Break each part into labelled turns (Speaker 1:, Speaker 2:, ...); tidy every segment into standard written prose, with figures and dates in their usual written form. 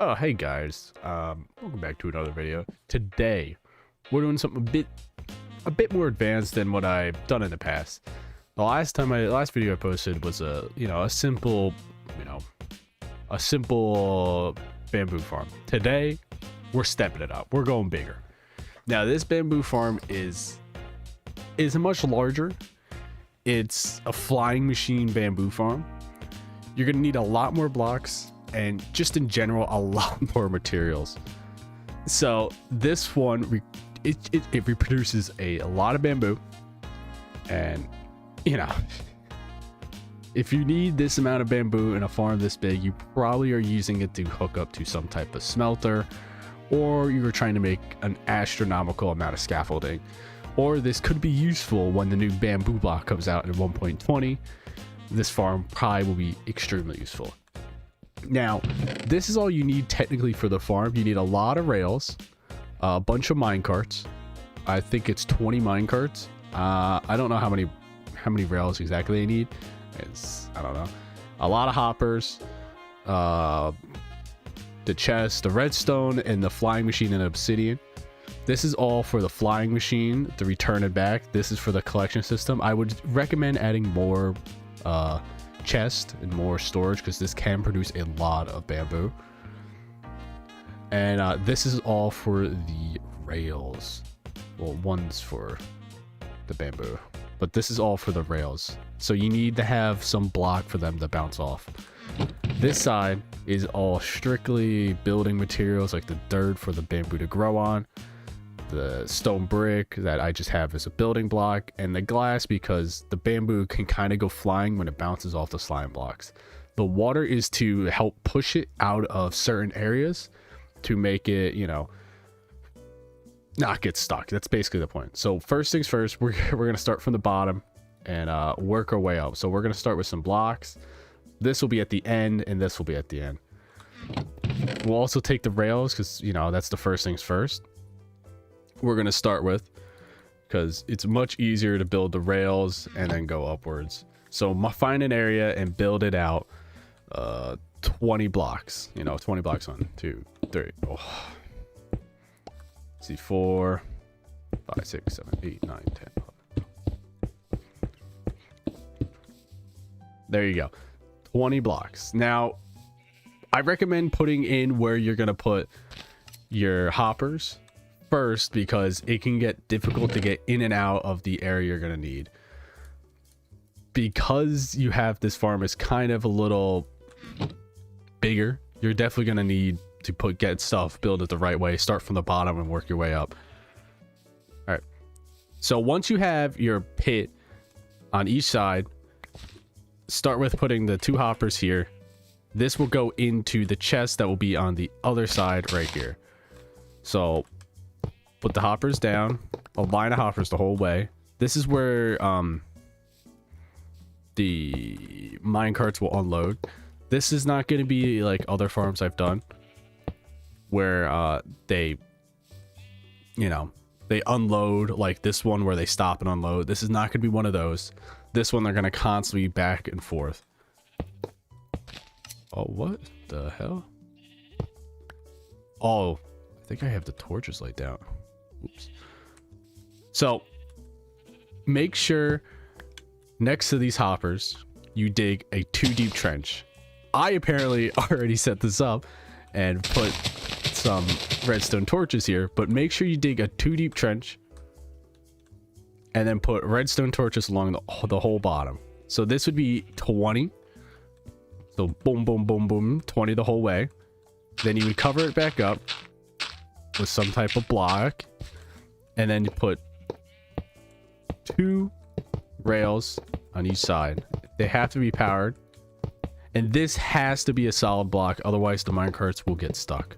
Speaker 1: Oh, hey guys. Welcome back to another video. Today, we're doing something a bit more advanced than what I've done in the past. The last video I posted was a simple bamboo farm. Today, we're stepping it up. We're going bigger. Now, this bamboo farm is much larger. It's a flying machine bamboo farm. You're gonna need a lot more blocks and just in general a lot more materials. So this one it reproduces a lot of bamboo, and if you need this amount of bamboo in a farm this big, you probably are using it to hook up to some type of smelter, or you were trying to make an astronomical amount of scaffolding, or this could be useful when the new bamboo block comes out in 1.20. This farm probably will be extremely useful. Now, this is all you need technically for the farm. You need a lot of rails, a bunch of mine carts. I think it's 20 mine carts. I don't know how many rails exactly they need. I don't know. A lot of hoppers, the chest, the redstone, and the flying machine and obsidian. This is all for the flying machine to return it back. This is for the collection system. I would recommend adding more chest and more storage, because this can produce a lot of bamboo. And this is all for the rails. Well, one's for the bamboo, but this is all for the rails. So you need to have some block for them to bounce off. This side is all strictly building materials, like the dirt for the bamboo to grow on, the stone brick that I just have as a building block, and the glass because the bamboo can kind of go flying when it bounces off the slime blocks. The water is to help push it out of certain areas to make it, not get stuck. That's basically the point. So first things first, we're going to start from the bottom and work our way up. So we're going to start with some blocks. This will be at the end, and this will be at the end. We'll also take the rails because, that's the first things first. We're going to start with, because it's much easier to build the rails and then go upwards. So find an area and build it out 20 blocks, 20 blocks, 1 2 3 see 4 5 6 7 8 9 10 11. There you go, 20 blocks. Now I recommend putting in where you're going to put your hoppers first, because it can get difficult to get in and out of the area you're going to need. Because you have this farm is kind of a little bigger, you're definitely going to need to get stuff, build it the right way, start from the bottom and work your way up. All right, so once you have your pit on each side, start with putting the 2 hoppers here. This will go into the chest that will be on the other side right here. So put the hoppers down, a line of hoppers the whole way. This is where the mine carts will unload. This is not going to be like other farms I've done, where they unload, like this one where they stop and unload. This is not going to be one of those. This one, they're going to constantly be back and forth. Oh, what the hell? Oh, I think I have the torches laid down. Oops. So make sure next to these hoppers you dig a 2 deep trench. I apparently already set this up and put some redstone torches here, but make sure you dig a 2 deep trench and then put redstone torches along the whole bottom. So this would be 20. So boom boom boom boom, 20 the whole way. Then you would cover it back up with some type of block, and then you put 2 rails on each side. They have to be powered, and this has to be a solid block, otherwise the minecarts will get stuck.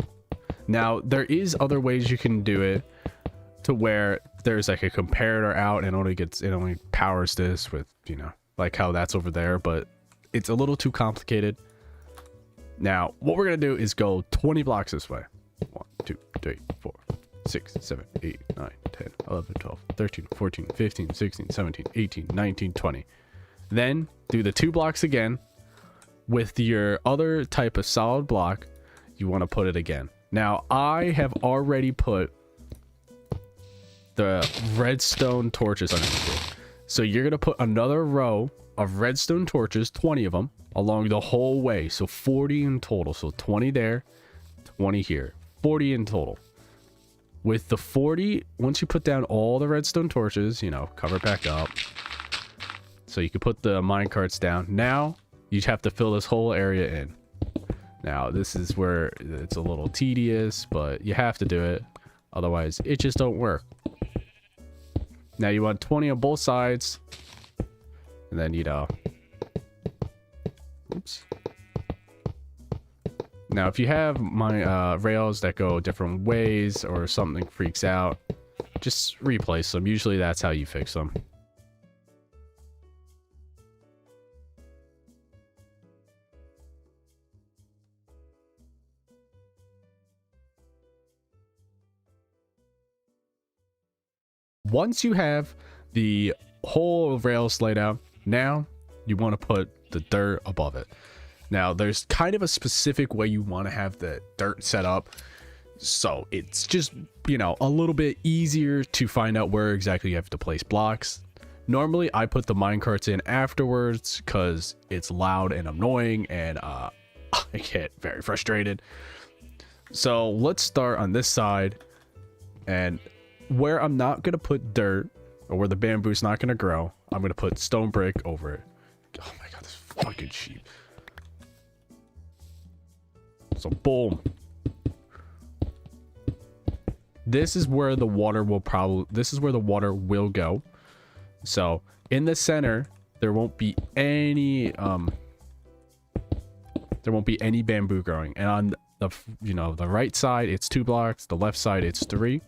Speaker 1: Now there is other ways you can do it to where there's like a comparator out and it only powers this with, like how that's over there, but it's a little too complicated. Now what we're gonna do is go 20 blocks this way. 1 2 3 4 6 7 8 9 10 11 12 13 14 15 16 17 18 19 20. Then do the 2 blocks again with your other type of solid block. you want to put it again. Now, I have already put the redstone torches underneath it. So you're going to put another row of redstone torches, 20 of them, along the whole way. So 40 in total. So 20 there, 20 here. 40 in total. With the 40, once you put down all the redstone torches, you know, cover it back up. So you can put the minecarts down. Now, you have to fill this whole area in. Now, this is where it's a little tedious, but you have to do it. Otherwise, it just don't work. Now, you want 20 on both sides. And then, you know... Oops. Now, if you have my rails that go different ways or something freaks out, just replace them. Usually, that's how you fix them. Once you have the whole rails laid out, now you want to put the dirt above it. Now, there's kind of a specific way you want to have the dirt set up. So it's just, you know, a little bit easier to find out where exactly you have to place blocks. Normally, I put the minecarts in afterwards because it's loud and annoying and I get very frustrated. So let's start on this side, and where I'm not going to put dirt, or where the bamboo's not going to grow, I'm going to put stone brick over it. Oh my god, this fucking sheep. So boom. This is where the water will go. So in the center, there won't be any bamboo growing. And on the, you know, the right side, it's 2 blocks. The left side, it's 3.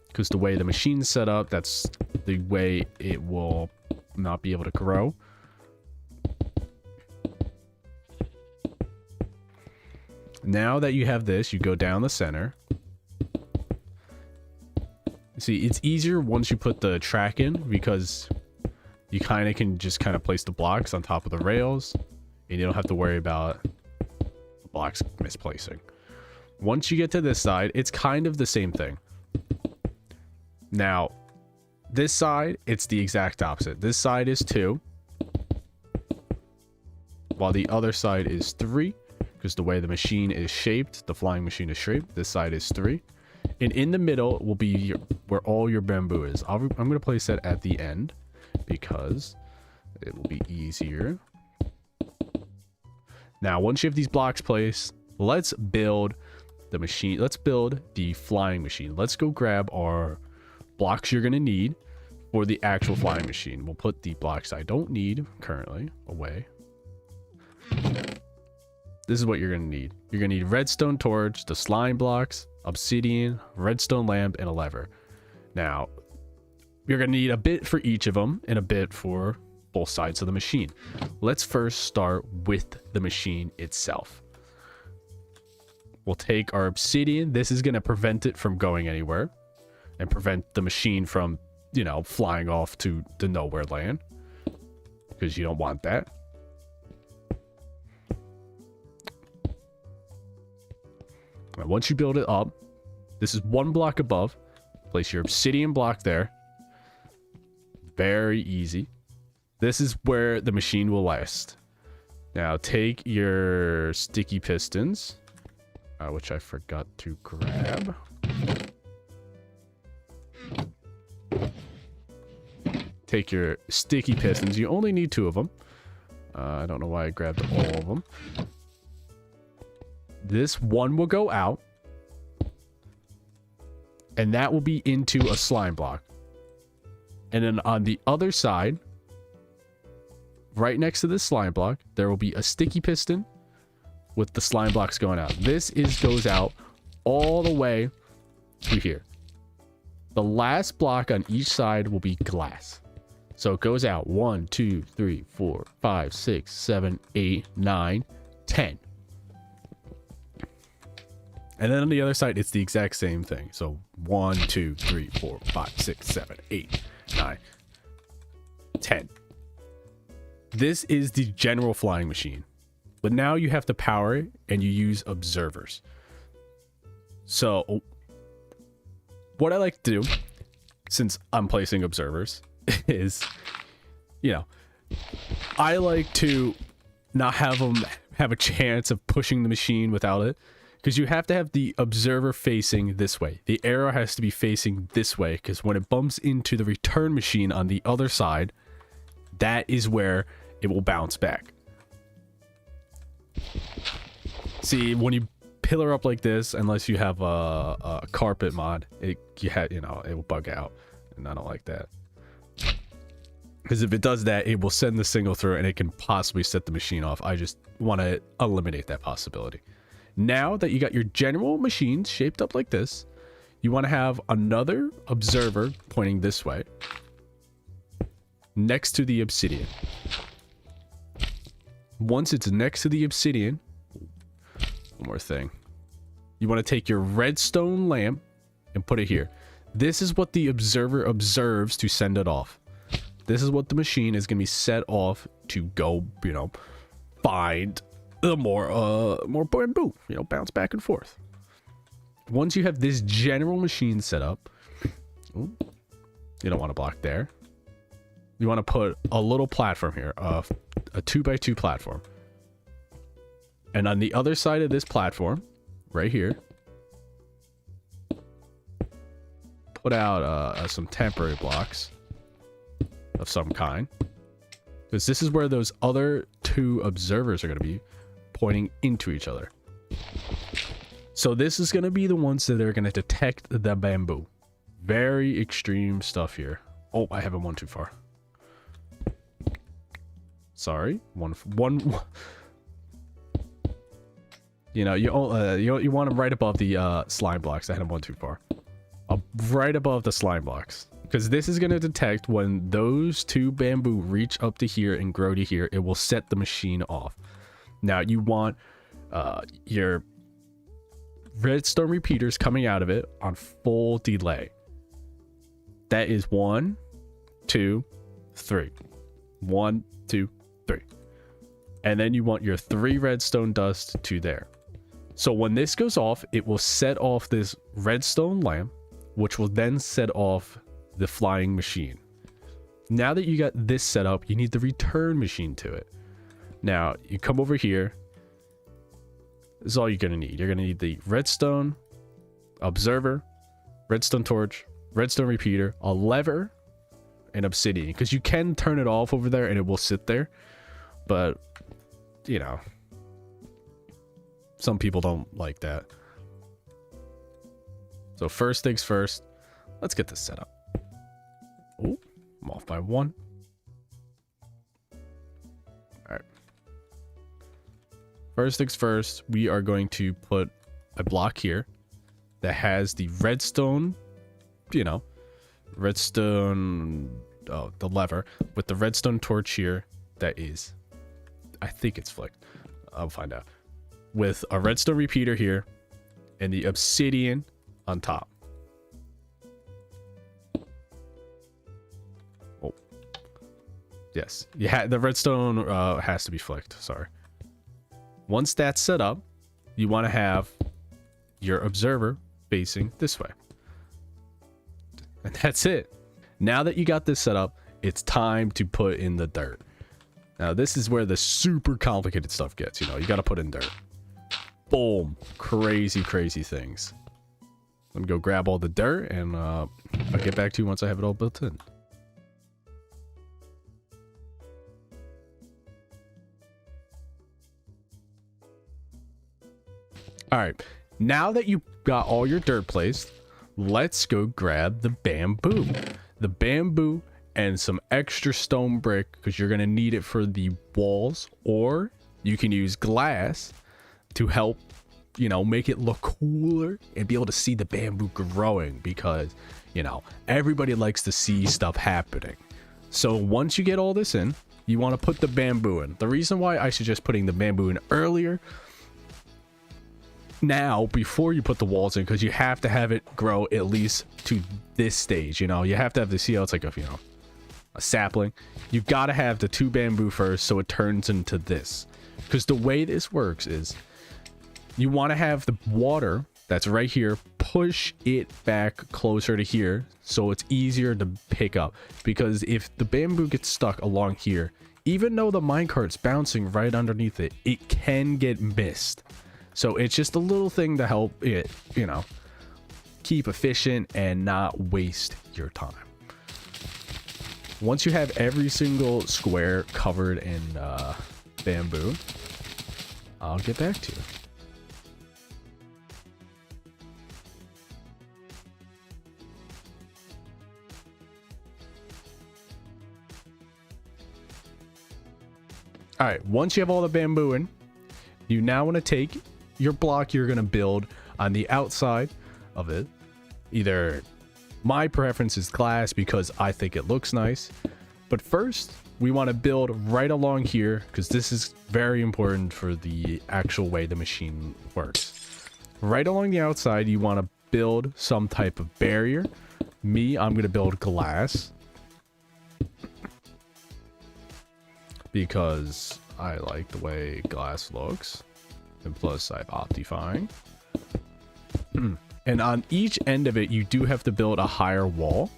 Speaker 1: Because the way the machine's set up, that's the way it will not be able to grow. Now that you have this, you go down the center. See, it's easier once you put the track in because you kind of can just kind of place the blocks on top of the rails and you don't have to worry about the blocks misplacing. Once you get to this side, it's kind of the same thing. Now, this side, it's the exact opposite. This side is 2, while the other side is 3, because the way the machine is shaped, the flying machine is shaped. This side is 3. And in the middle will be where all your bamboo is. I'm going to place that at the end because it will be easier. Now, once you have these blocks placed, let's build the machine. Let's build the flying machine. Let's go grab our blocks you're going to need for the actual flying machine. We'll put the blocks I don't need currently away. This is what you're going to need. You're going to need redstone torch, the slime blocks, obsidian, redstone lamp, and a lever. Now, you're going to need a bit for each of them and a bit for both sides of the machine. Let's first start with the machine itself. We'll take our obsidian. This is going to prevent it from going anywhere and prevent the machine from, you know, flying off to the nowhere land, because you don't want that. Now, once you build it up, this is 1 block above. Place your obsidian block there. Very easy. This is where the machine will last. Now take your sticky pistons, which I forgot to grab. Take your sticky pistons. You only need 2 of them. I don't know why I grabbed all of them. This one will go out, and that will be into a slime block. And then on the other side, right next to this slime block, there will be a sticky piston with the slime blocks going out. This goes out all the way through here. The last block on each side will be glass. So it goes out 1, 2, 3, 4, 5, 6, 7, 8, 9, 10. And then on the other side, it's the exact same thing. So 1, 2, 3, 4, 5, 6, 7, 8, 9, 10. This is the general flying machine. But now you have to power it and you use observers. So what I like to do, since I'm placing observers, is, you know, I like to not have them have a chance of pushing the machine without it, because you have to have the observer facing this way. The arrow has to be facing this way, because when it bumps into the return machine on the other side, that is where it will bounce back. See, when you pillar up like this, unless you have a carpet mod, it will bug out, and I don't like that. Because if it does that, it will send the signal through and it can possibly set the machine off. I just want to eliminate that possibility. Now that you got your general machines shaped up like this, you want to have another observer pointing this way next to the obsidian. Once it's next to the obsidian, one more thing. You want to take your redstone lamp and put it here. This is what the observer observes to send it off. This is what the machine is going to be set off to go, you know, find the more bamboo, you know, bounce back and forth. Once you have this general machine set up, you don't want to block there. You want to put a little platform here, a 2x2 platform. And on the other side of this platform, right here, put out some temporary blocks of some kind, because this is where those other two observers are going to be pointing into each other. So this is going to be the ones that are going to detect the bamboo. Very extreme stuff here. Oh, I haven't won too far. Sorry, one. You know, you want them right above the slime blocks. I had them one too far. Right above the slime blocks. Because this is going to detect when those two bamboo reach up to here and grow to here, it will set the machine off. Now you want your redstone repeaters coming out of it on full delay. That is 1, 2, 3. 1, 2, 3. And then you want your 3 redstone dust to there. So when this goes off, it will set off this redstone lamp, which will then set off the flying machine. Now that you got this set up, you need the return machine to it. Now you come over here. This is all you're gonna need. You're gonna need the redstone observer, redstone torch, redstone repeater, a lever, and obsidian, because you can turn it off over there and it will sit there, but you know, some people don't like that. So first things first, let's get this set up. Oh, I'm off by 1. All right. First things first, we are going to put a block here that has the redstone, you know, redstone, the lever with the redstone torch here. That is, I think it's flicked. I'll find out. With a redstone repeater here and the obsidian on top. Oh, yes. Yeah, the redstone has to be flicked. Sorry. Once that's set up, you want to have your observer facing this way. And that's it. Now that you got this set up, it's time to put in the dirt. Now, this is where the super complicated stuff gets. You know, you got to put in dirt. Boom. Crazy, crazy things. Let me go grab all the dirt, and I'll get back to you once I have it all built in. All right. Now that you got all your dirt placed, let's go grab the bamboo. The bamboo and some extra stone brick, because you're going to need it for the walls, or you can use glass to help, you know, make it look cooler and be able to see the bamboo growing, because, you know, everybody likes to see stuff happening. So once you get all this in, you want to put the bamboo in. The reason why I suggest putting the bamboo in earlier, now, before you put the walls in, because you have to have it grow at least to this stage. You know, you have to have the, see how it's like a, you know, a sapling. You've got to have the 2 bamboo first, so it turns into this. Because the way this works is you want to have the water that's right here, push it back closer to here so it's easier to pick up. Because if the bamboo gets stuck along here, even though the minecart's bouncing right underneath it, it can get missed. So it's just a little thing to help it, you know, keep efficient and not waste your time. Once you have every single square covered in bamboo, I'll get back to you. All right, once you have all the bamboo in, you now want to take your block you're going to build on the outside of it. Either my preference is glass because I think it looks nice. But first, we want to build right along here because this is very important for the actual way the machine works. Right along the outside, you want to build some type of barrier. Me, I'm going to build glass. Because I like the way glass looks. And plus I'm optifying. And on each end of it, you do have to build a higher wall.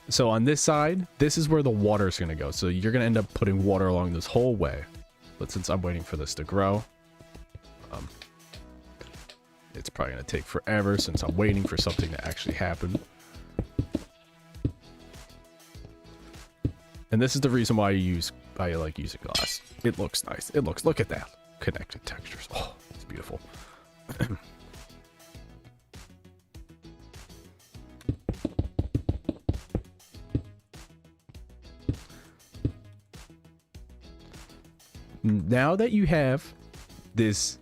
Speaker 1: So on this side, this is where the water is going to go. So you're going to end up putting water along this whole way. But since I'm waiting for this to grow, it's probably going to take forever since I'm waiting for something to actually happen. And this is the reason why I like using glass. It looks nice. Look at that. Connected textures. Oh, it's beautiful. Now that you have this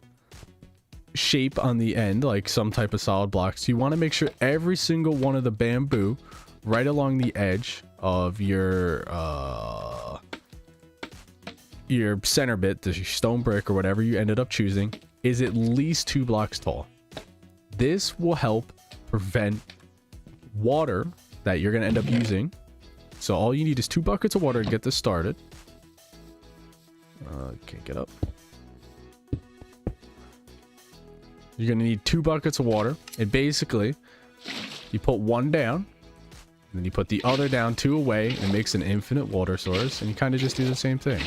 Speaker 1: shape on the end, like some type of solid blocks, you want to make sure every single one of the bamboo right along the edge of your center bit, the stone brick or whatever you ended up choosing, is at least 2 blocks tall. This will help prevent water that you're going to end up using. So all you need is 2 buckets of water to get this started. Can't get up. You're going to need 2 buckets of water, and basically you put one down, and then you put the other down 2 away, and it makes an infinite water source, and you kind of just do the same thing.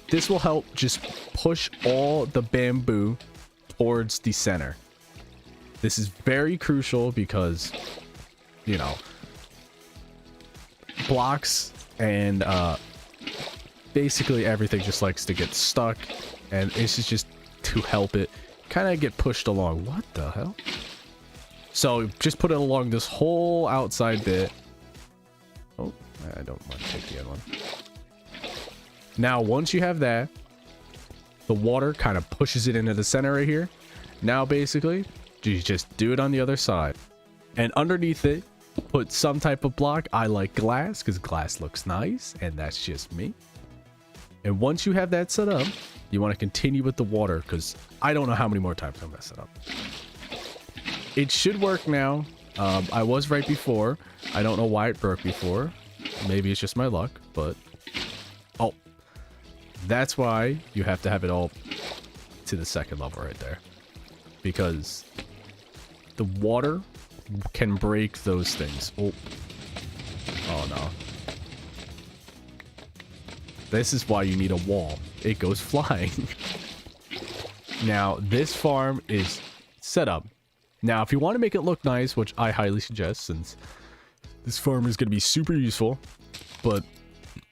Speaker 1: This will help just push all the bamboo towards the center. This is very crucial because, you know, blocks and basically everything just likes to get stuck, and this is just to help it kind of get pushed along. What the hell? So just put it along this whole outside bit. Oh, I don't want to take the other one. Now, once you have that, the water kind of pushes it into the center right here. Now, basically, you just do it on the other side. And underneath it, put some type of block. I like glass because glass looks nice, and that's just me. And once you have that set up, you want to continue with the water because I don't know how many more times I'm mess it up. It should work now. I was right before. I don't know why it broke before. Maybe it's just my luck, but... Oh. That's why you have to have it all to the second level right there. Because the water can break those things. Oh. Oh, no. This is why you need a wall. It goes flying. Now, this farm is set up. Now, if you want to make it look nice, which I highly suggest, since this farm is going to be super useful, but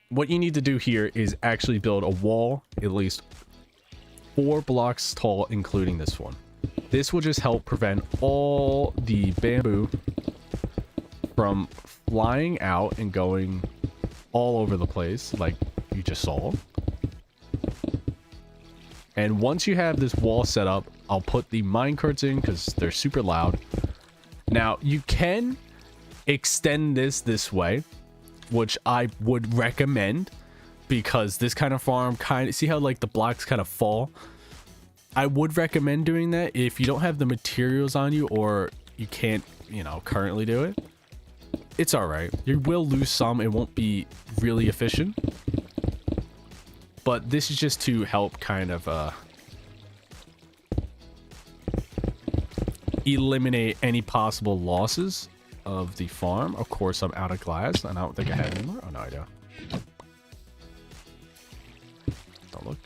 Speaker 1: what you need to do here is actually build a wall at least 4 blocks tall, including this one. This will just help prevent all the bamboo from flying out and going all over the place, like you just saw. And once you have this wall set up, I'll put the minecarts in because they're super loud. Now, you can extend this way, which I would recommend, because this kind of farm see how like the blocks kind of fall? I would recommend doing that if you don't have the materials on you, or you can't, you know, currently do it. It's all right. You will lose some. It won't be really efficient. But this is just to help kind of eliminate any possible losses of the farm. Of course, I'm out of glass, and I don't think I have any more. Oh, no, I don't. Don't look.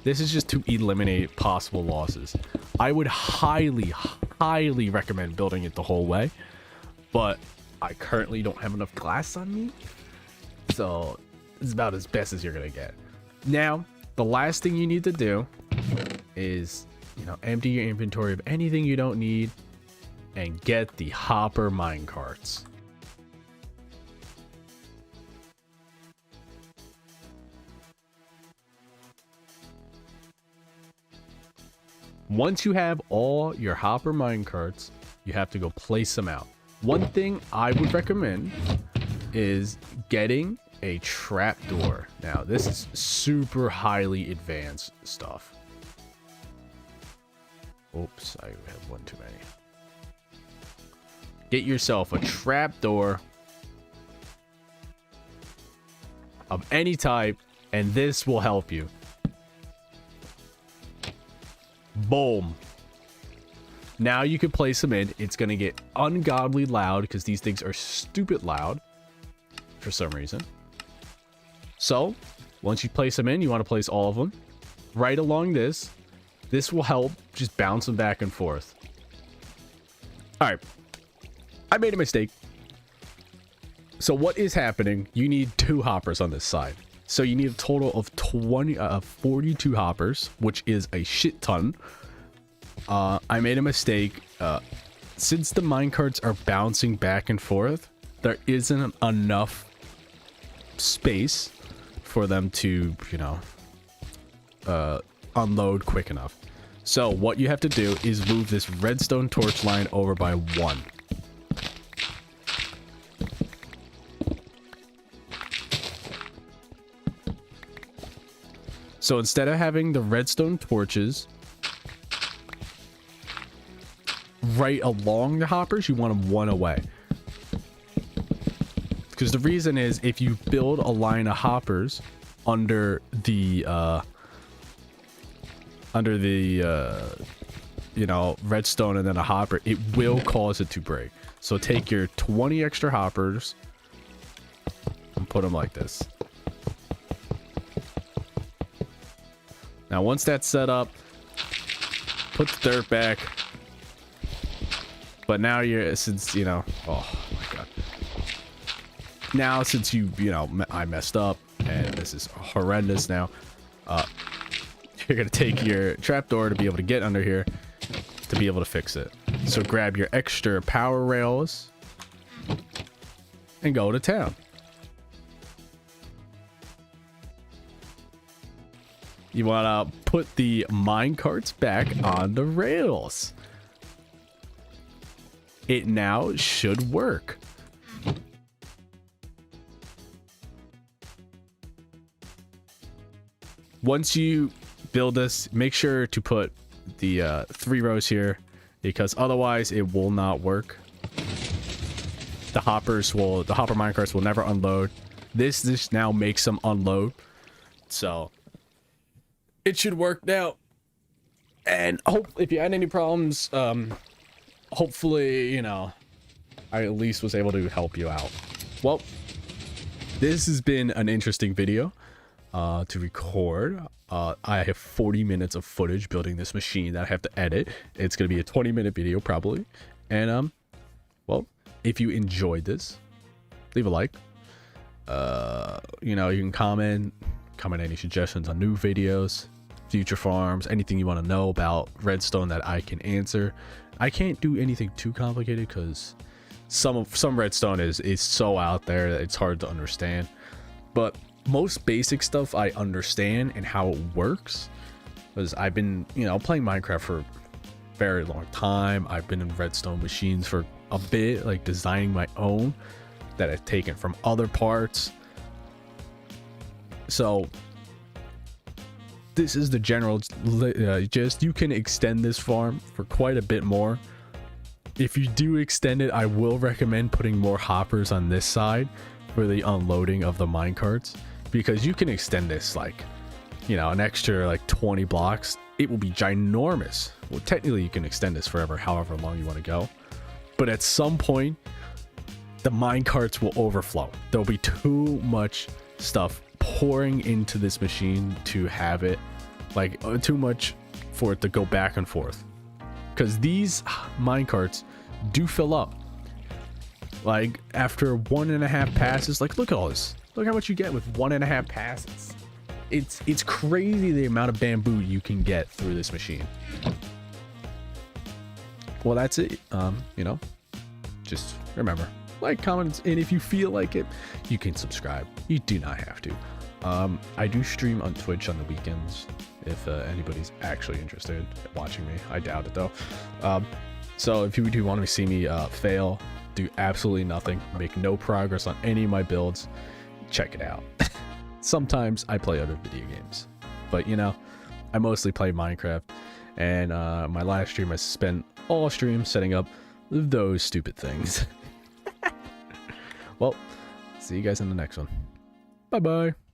Speaker 1: This is just to eliminate possible losses. I would highly, highly recommend building it the whole way, but I currently don't have enough glass on me, so it's about as best as you're gonna get. Now, the last thing you need to do is, you know, empty your inventory of anything you don't need and get the hopper mine carts. Once you have all your hopper mine carts, you have to go place them out. One thing I would recommend is getting a trapdoor. Now, this is super highly advanced stuff. Oops, I have one too many. Get yourself a trapdoor of any type, and this will help you. Boom. Now you can place them in. It's going to get ungodly loud because these things are stupid loud for some reason. So, once you place them in, you want to place all of them right along this. This will help just bounce them back and forth. All right. I made a mistake. So what is happening? You need 2 hoppers on this side. So you need a total of 42 hoppers, which is a shit ton. I made a mistake. Since the minecarts are bouncing back and forth, there isn't enough space for them to, you know, unload quick enough. So what you have to do is move this redstone torch line over by 1. So instead of having the redstone torches right along the hoppers, you want them 1 away. Because the reason is, if you build a line of hoppers under the you know, redstone and then a hopper, it will cause it to break. So take your 20 extra hoppers and put them like this. Now, once that's set up, put the dirt back. But now since, you know, oh my god. Now, since you know, I messed up and this is horrendous now, you're going to take your trapdoor to be able to get under here to be able to fix it. So grab your extra power rails and go to town. You want to put the mine carts back on the rails. It now should work. Once you build this, make sure to put the 3 rows here, because otherwise it will not work. The hopper minecarts will never unload. This now makes them unload. So it should work now. And if you had any problems, hopefully, you know, I at least was able to help you out. Well, this has been an interesting video to record. I have 40 minutes of footage building this machine that I have to edit. It's going to be a 20-minute video probably. And well, if you enjoyed this, leave a like. You know, you can comment any suggestions on new videos, future farms, anything you want to know about redstone that I can answer. I can't do anything too complicated because some redstone is so out there that it's hard to understand. But most basic stuff I understand and how it works, because I've been, you know, playing Minecraft for a very long time. I've been in redstone machines for a bit, like designing my own that I've taken from other parts. So this is the general gist. You can extend this farm for quite a bit more. If you do extend it, I will recommend putting more hoppers on this side for the unloading of the minecarts, because you can extend this like, you know, an extra like 20 blocks. It will be ginormous. Well, technically you can extend this forever, however long you want to go. But at some point, the minecarts will overflow. There'll be too much stuff pouring into this machine to have it, like too much for it to go back and forth. Because these minecarts do fill up. Like after 1.5 passes, like look at all this. Look how much you get with 1.5 passes. It's crazy the amount of bamboo you can get through this machine. Well, that's it. You know, just remember, like, comment, and if you feel like it, you can subscribe. You do not have to. I do stream on Twitch on the weekends if anybody's actually interested in watching me. I doubt it though. So if you do want to see me fail, do absolutely nothing, make no progress on any of my builds, check it out. Sometimes I play other video games, but you know, I mostly play Minecraft, and my last stream I spent all stream setting up those stupid things. Well, see you guys in the next one. Bye bye.